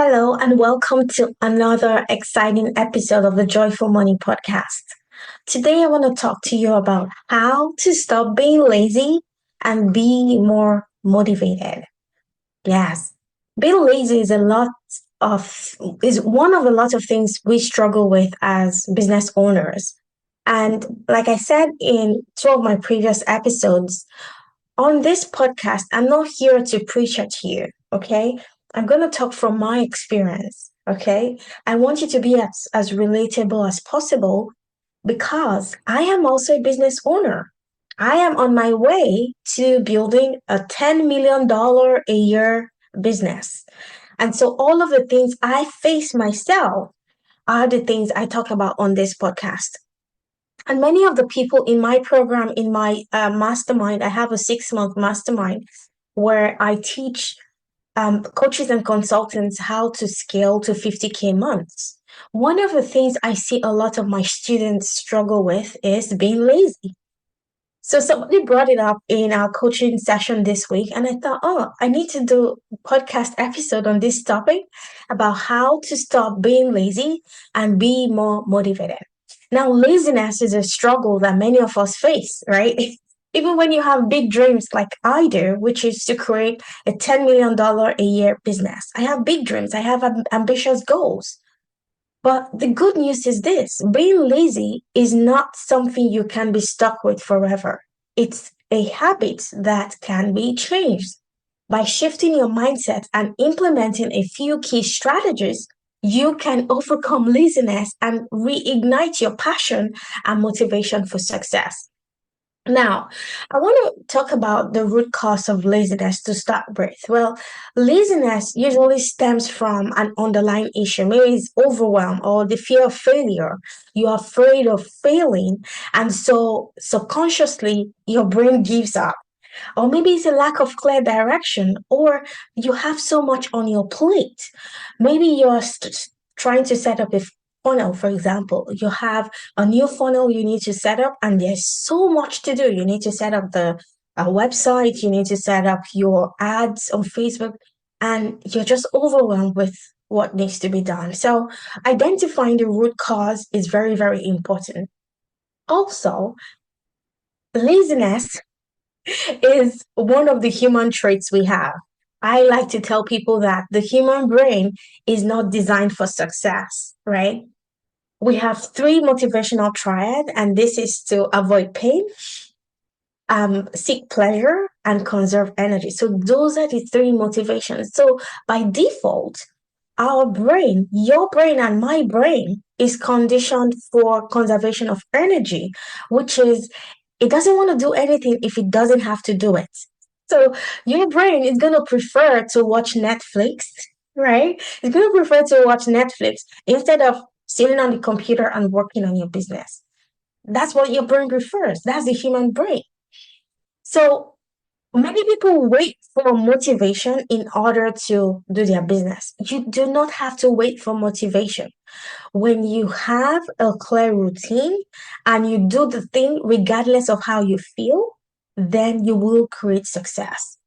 Hello, and welcome to another exciting episode of the Joyful Money Podcast. Today, I want to talk to you about how to stop being lazy and be more motivated. Yes, being lazy of is one of a lot of things we struggle with as business owners. And like I said in two of my previous episodes, on this podcast, I'm not here to preach at you, okay? I'm going to talk from my experience, okay? I want you to be as relatable as possible because I am also a business owner. I am on my way to building a $10 million a year business. And so all of the things I face myself are the things I talk about on this podcast. And many of the people in my program, in my mastermind, I have a 6 month mastermind where I teach coaches and consultants how to scale to 50K months. One of the things I see a lot of my students struggle with is being lazy. So somebody brought it up in our coaching session this week, and I thought, oh, I need to do a podcast episode on this topic about how to stop being lazy and be more motivated. Now, laziness is a struggle that many of us face, right? Even when you have big dreams like I do, which is to create a $10 million a year business. I have big dreams, I have ambitious goals. But the good news is this: being lazy is not something you can be stuck with forever. It's a habit that can be changed. By shifting your mindset and implementing a few key strategies, you can overcome laziness and reignite your passion and motivation for success. Now, I want to talk about the root cause of laziness to start with. Well, laziness usually stems from an underlying issue. Maybe it's overwhelm or the fear of failure. You're afraid of failing. And so subconsciously, your brain gives up. Or maybe it's a lack of clear direction, or you have so much on your plate. Maybe you're trying to set up a funnel, for example. You have a new funnel you need to set up, and there's so much to do. You need to set up the website, you need to set up your ads on Facebook, and you're just overwhelmed with what needs to be done. So, identifying the root cause is very, very important. Also, laziness is one of the human traits we have. I like to tell people that the human brain is not designed for success, right? We have three motivational triad, and this is to avoid pain, seek pleasure, and conserve energy. So those are the three motivations. So by default, our brain, your brain and my brain, is conditioned for conservation of energy, which is it doesn't want to do anything if it doesn't have to do it. So your brain is going to prefer to watch Netflix, right? It's going to prefer to watch Netflix instead of sitting on the computer and working on your business. That's what your brain prefers. That's the human brain. So many people wait for motivation in order to do their business. You do not have to wait for motivation. When you have a clear routine and you do the thing regardless of how you feel, then you will create success.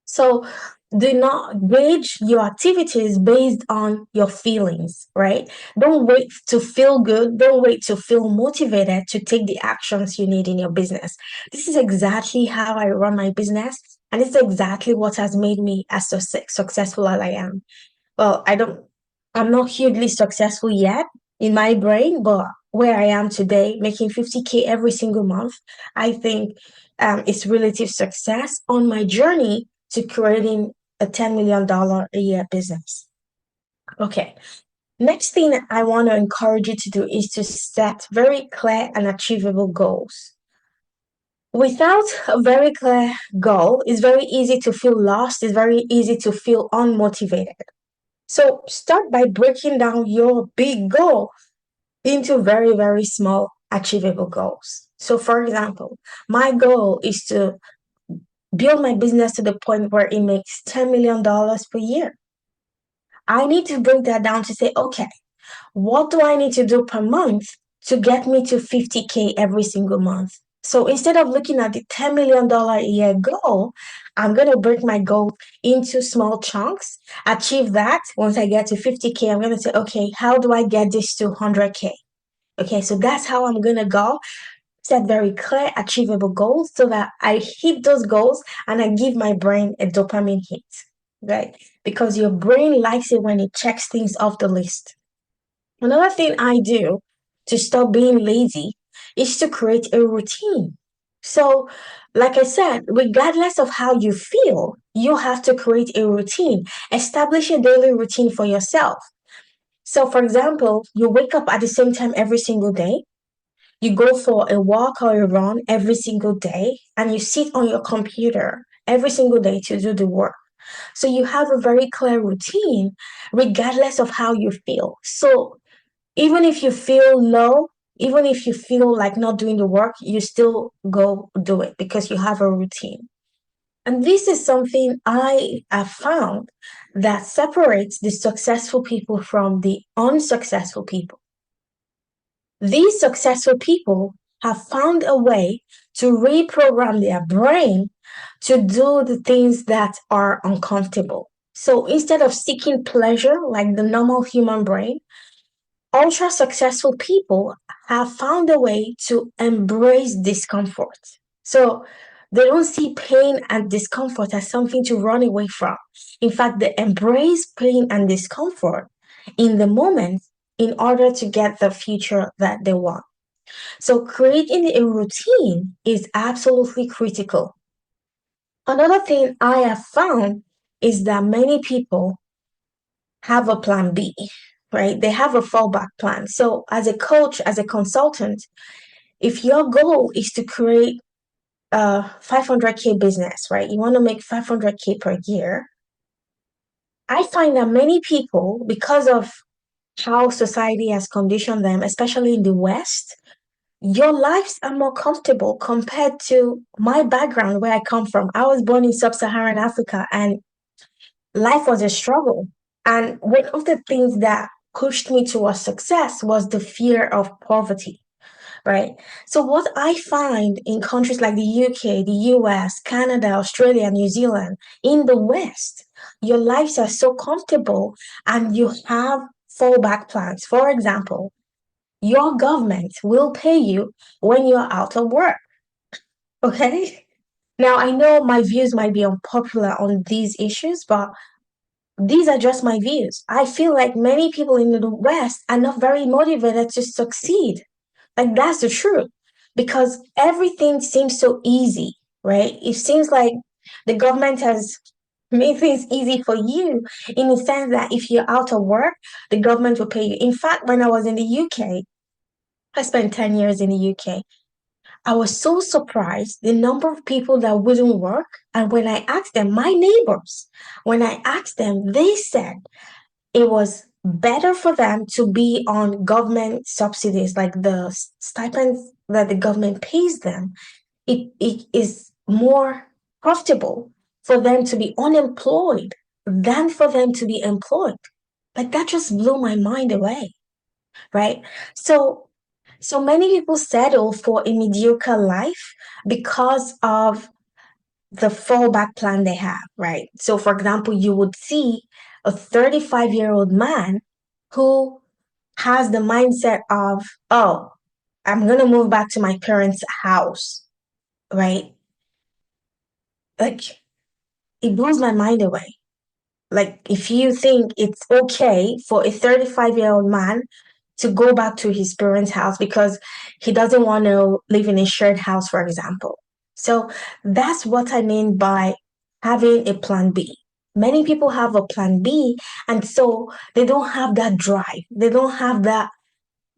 So do not gauge your activities based on your feelings, right? Don't wait to feel good. Don't wait to feel motivated to take the actions you need in your business. This is exactly how I run my business. And it's exactly what has made me as successful as I am. Well, I'm not hugely successful yet in my brain, but where I am today, making 50K every single month, I think it's relative success on my journey to creating a $10 million a year business. Okay. Next thing I want to encourage you to do is to set very clear and achievable goals. Without a very clear goal, it's very easy to feel lost. It's very easy to feel unmotivated. So start by breaking down your big goal into very, very small achievable goals. So for example, my goal is to build my business to the point where it makes $10 million per year. I need to break that down to say, okay, what do I need to do per month to get me to 50K every single month? So instead of looking at the $10 million a year goal, I'm going to break my goal into small chunks, achieve that. Once I get to 50K, I'm going to say, okay, how do I get this to 100K? Okay, so that's how I'm going to go. Set very clear, achievable goals so that I hit those goals and I give my brain a dopamine hit, right? Because your brain likes it when it checks things off the list. Another thing I do to stop being lazy is to create a routine. So, like I said, regardless of how you feel, you have to create a routine. Establish a daily routine for yourself. So, for example, you wake up at the same time every single day, you go for a walk or a run every single day, and you sit on your computer every single day to do the work. So, you have a very clear routine regardless of how you feel. So, even if you feel low, even if you feel like not doing the work, you still go do it because you have a routine. And this is something I have found that separates the successful people from the unsuccessful people. These successful people have found a way to reprogram their brain to do the things that are uncomfortable. So instead of seeking pleasure like the normal human brain, ultra successful people have found a way to embrace discomfort. So they don't see pain and discomfort as something to run away from. In fact, they embrace pain and discomfort in the moment in order to get the future that they want. So creating a routine is absolutely critical. Another thing I have found is that many people have a plan B, right? They have a fallback plan. So, as a coach, as a consultant, if your goal is to create a 500K business, right? You want to make 500K per year. I find that many people, because of how society has conditioned them, especially in the West, your lives are more comfortable compared to my background where I come from. I was born in sub Saharan Africa and life was a struggle. And one of the things that pushed me towards success was the fear of poverty, right? So, what I find in countries like the UK, the US, Canada, Australia, New Zealand, in the West, your lives are so comfortable and you have fallback plans. For example, your government will pay you when you're out of work, okay? Now, I know my views might be unpopular on these issues, but these are just my views. I feel like many people in the West are not very motivated to succeed. Like, that's the truth. Because everything seems so easy, right? It seems like the government has made things easy for you in the sense that if you're out of work, the government will pay you. In fact, when I was in the UK, I spent 10 years in the UK. I was so surprised the number of people that wouldn't work. And when I asked them, my neighbors, when I asked them, they said it was better for them to be on government subsidies, like the stipends that the government pays them. It is more profitable for them to be unemployed than for them to be employed. Like that just blew my mind away, right? So so many people settle for a mediocre life because of the fallback plan they have, right? So, for example, you would see a 35-year-old man who has the mindset of, oh, I'm going to move back to my parents' house, right? Like, it blows my mind away. Like, if you think it's okay for a 35-year-old man to go back to his parents' house because he doesn't want to live in a shared house, for example. So that's what I mean by having a plan B. Many people have a plan B, and so they don't have that drive. They don't have that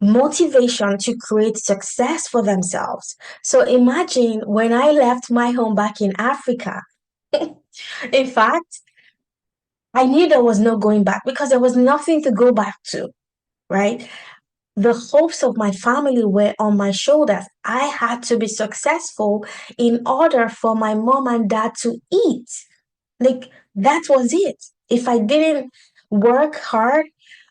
motivation to create success for themselves. So imagine when I left my home back in Africa. In fact, I knew there was no going back because there was nothing to go back to, right? The hopes of my family were on my shoulders. I had to be successful in order for my mom and dad to eat. Like, that was it. If I didn't work hard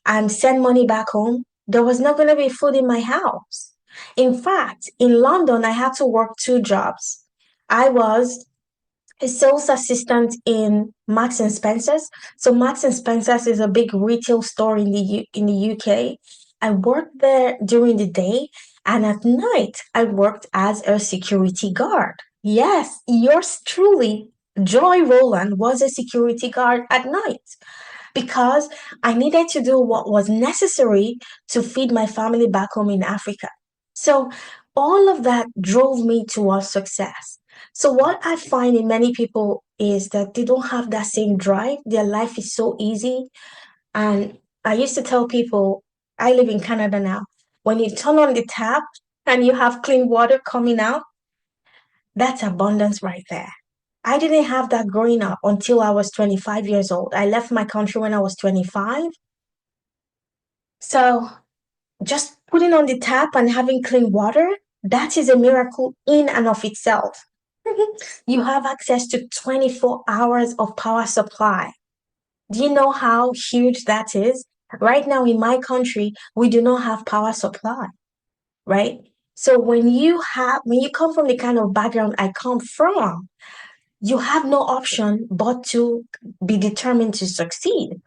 and send money back home, there was not going to be food in my house. In fact, in London, I had to work two jobs. I was a sales assistant in Marks and Spencer's. So Marks and Spencer's is a big retail store in in the UK. I worked there during the day, and at night I worked as a security guard. Yes, yours truly, Joy Rowland, was a security guard at night because I needed to do what was necessary to feed my family back home in Africa. So all of that drove me towards success. So what I find in many people is that they don't have that same drive. Their life is so easy. And I used to tell people, I live in Canada now, when you turn on the tap and you have clean water coming out, that's abundance right there. I didn't have that growing up until I was 25 years old. I left my country when I was 25. So just putting on the tap and having clean water, that is a miracle in and of itself. You have access to 24 hours of power supply. Do you know how huge that is? Right now in my country, we do not have power supply, right? So when you come from the kind of background I come from, you have no option but to be determined to succeed.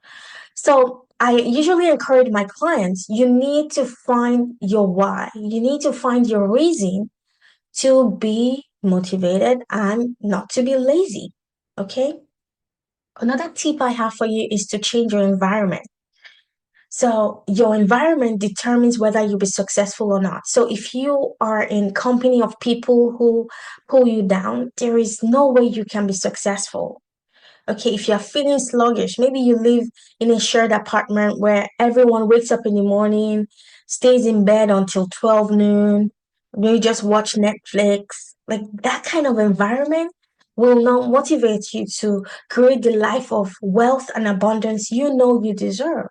So I usually encourage my clients, you need to find your why. You need to find your reason to be motivated and not to be lazy. Okay. Another tip I have for you is to change your environment. So your environment determines whether you'll be successful or not. So if you are in company of people who pull you down, there is no way you can be successful. Okay, if you're feeling sluggish, maybe you live in a shared apartment where everyone wakes up in the morning, stays in bed until 12 noon, you just watch Netflix. Like that kind of environment will not motivate you to create the life of wealth and abundance you know you deserve.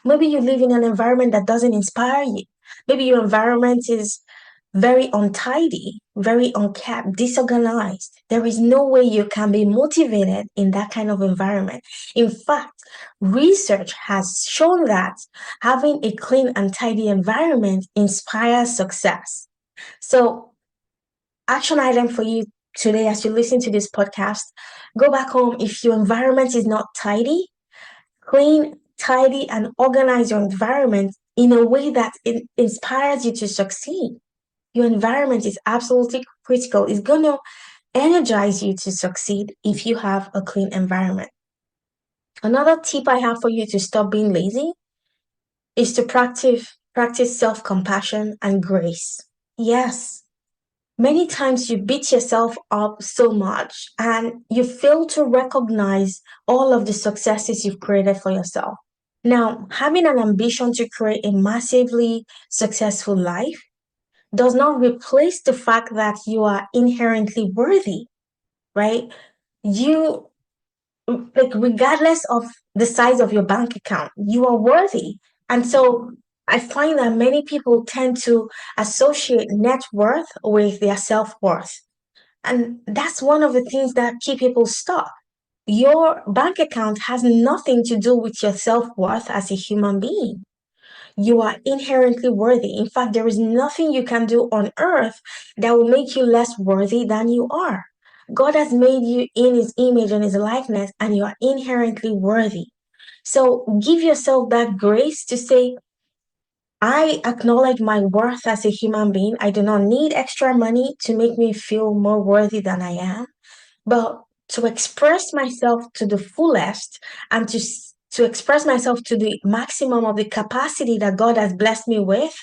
Maybe you live in an environment that doesn't inspire you. Maybe your environment is very untidy, very unkept, disorganized. There is no way you can be motivated in that kind of environment. In fact, research has shown that having a clean and tidy environment inspires success. So, action item for you today as you listen to this podcast, go back home. If your environment is not tidy, clean, tidy, and organize your environment in a way that it inspires you to succeed. Your environment is absolutely critical. It's going to energize you to succeed if you have a clean environment. Another tip I have for you to stop being lazy is to practice self-compassion and grace. Yes, many times you beat yourself up so much and you fail to recognize all of the successes you've created for yourself. Now, having an ambition to create a massively successful life does not replace the fact that you are inherently worthy, right? You, like, regardless of the size of your bank account, you are worthy. And so I find that many people tend to associate net worth with their self worth. And that's one of the things that keep people stuck. Your bank account has nothing to do with your self worth as a human being. You are inherently worthy. In fact, there is nothing you can do on earth that will make you less worthy than you are. God has made you in his image and his likeness, and you are inherently worthy. So give yourself that grace to say, I acknowledge my worth as a human being. I do not need extra money to make me feel more worthy than I am. But to express myself to the fullest and to express myself to the maximum of the capacity that God has blessed me with,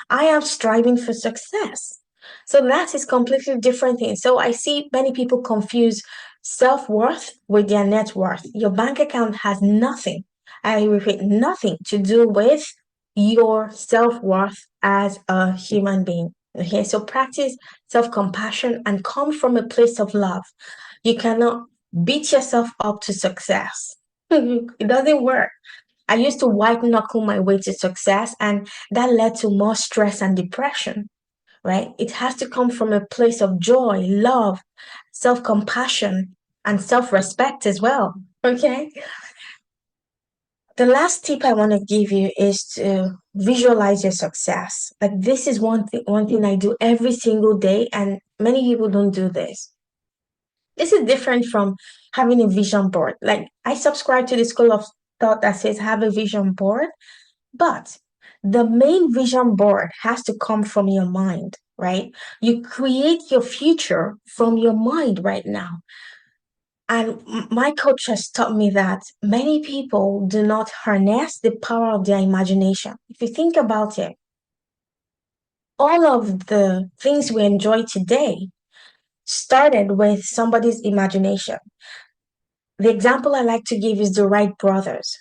I am striving for success. So that is completely different thing. So I see many people confuse self-worth with their net worth. Your bank account has nothing, I repeat, nothing to do with your self-worth as a human being. Okay, so practice self-compassion and come from a place of love. You cannot beat yourself up to success. It doesn't work. I used to white knuckle my way to success, and that led to more stress and depression, right? It has to come from a place of joy, love, self compassion, and self respect as well. Okay. The last tip I want to give you is to visualize your success. Like this is one thing I do every single day, and many people don't do this. This is different from having a vision board. Like I subscribe to the school of thought that says have a vision board, but the main vision board has to come from your mind, right? You create your future from your mind right now. And my coach has taught me that many people do not harness the power of their imagination. If you think about it, all of the things we enjoy today started with somebody's imagination. The example I like to give is the Wright brothers.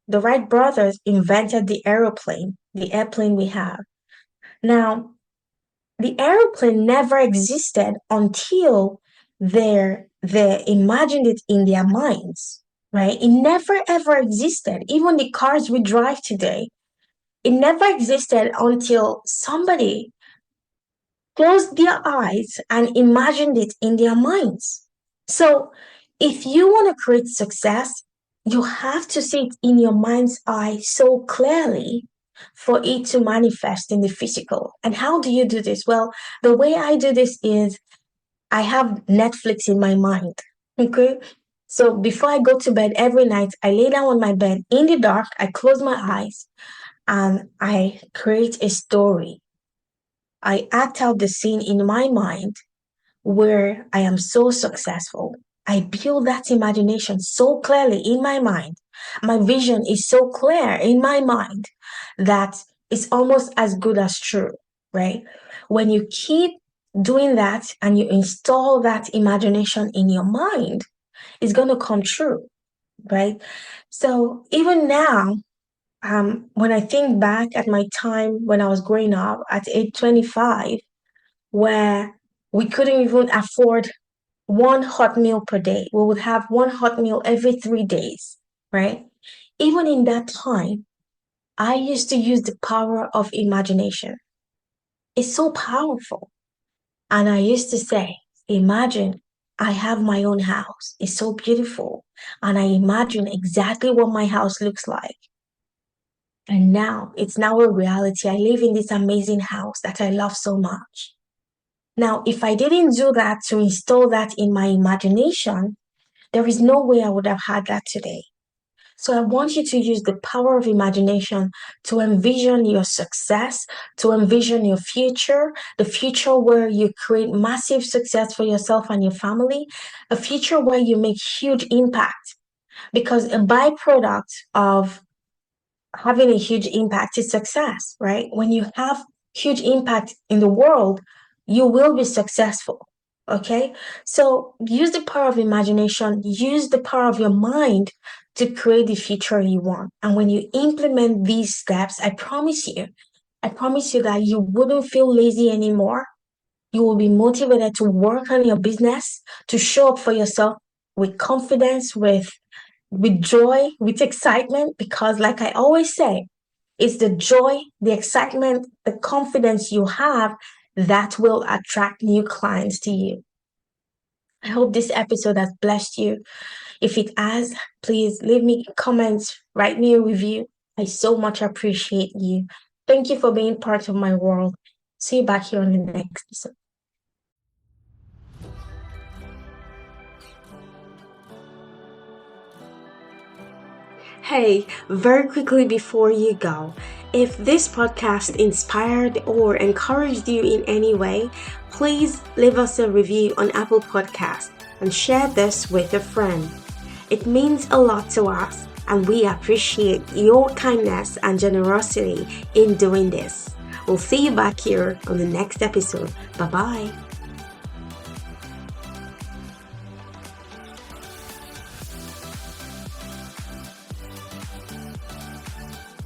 The Wright brothers invented the airplane we have. Now, the airplane never existed until they imagined it in their minds, right? It never ever existed. Even the cars we drive today, it never existed until somebody closed their eyes and imagined it in their minds. So, if you want to create success, you have to see it in your mind's eye so clearly for it to manifest in the physical. And how do you do this? Well, the way I do this is I have Netflix in my mind. Okay. So before I go to bed every night, I lay down on my bed in the dark, I close my eyes, and I create a story. I act out the scene in my mind where I am so successful. I build that imagination so clearly in my mind. My vision is so clear in my mind that it's almost as good as true, right? When you keep doing that and you install that imagination in your mind, it's going to come true, right? So even now, when I think back at my time when I was growing up at age 25, where we couldn't even afford one hot meal per day. We would have one hot meal every 3 days, right? Even in that time, I used to use the power of imagination. It's so powerful. And I used to say, imagine I have my own house. It's so beautiful. And I imagine exactly what my house looks like. And now it's now a reality. I live in this amazing house that I love so much. Now, if I didn't do that to install that in my imagination, there is no way I would have had that today. So I want you to use the power of imagination to envision your success, to envision your future, the future where you create massive success for yourself and your family, a future where you make huge impact. Because a byproduct of having a huge impact is success, right? When you have huge impact in the world, you will be successful. Okay. So use the power of imagination, use the power of your mind to create the future you want. And when you implement these steps, I promise you that you wouldn't feel lazy anymore. You will be motivated to work on your business, to show up for yourself with confidence, with joy, with excitement, because like I always say, it's the joy, the excitement, the confidence you have that will attract new clients to you. I hope this episode has blessed you. If it has, please leave me comments, write me a review. I so much appreciate you. Thank you for being part of my world. See you back here on the next episode. Hey, very quickly before you go, if this podcast inspired or encouraged you in any way, please leave us a review on Apple Podcast and share this with a friend. It means a lot to us, and we appreciate your kindness and generosity in doing this. We'll see you back here on the next episode. Bye-bye.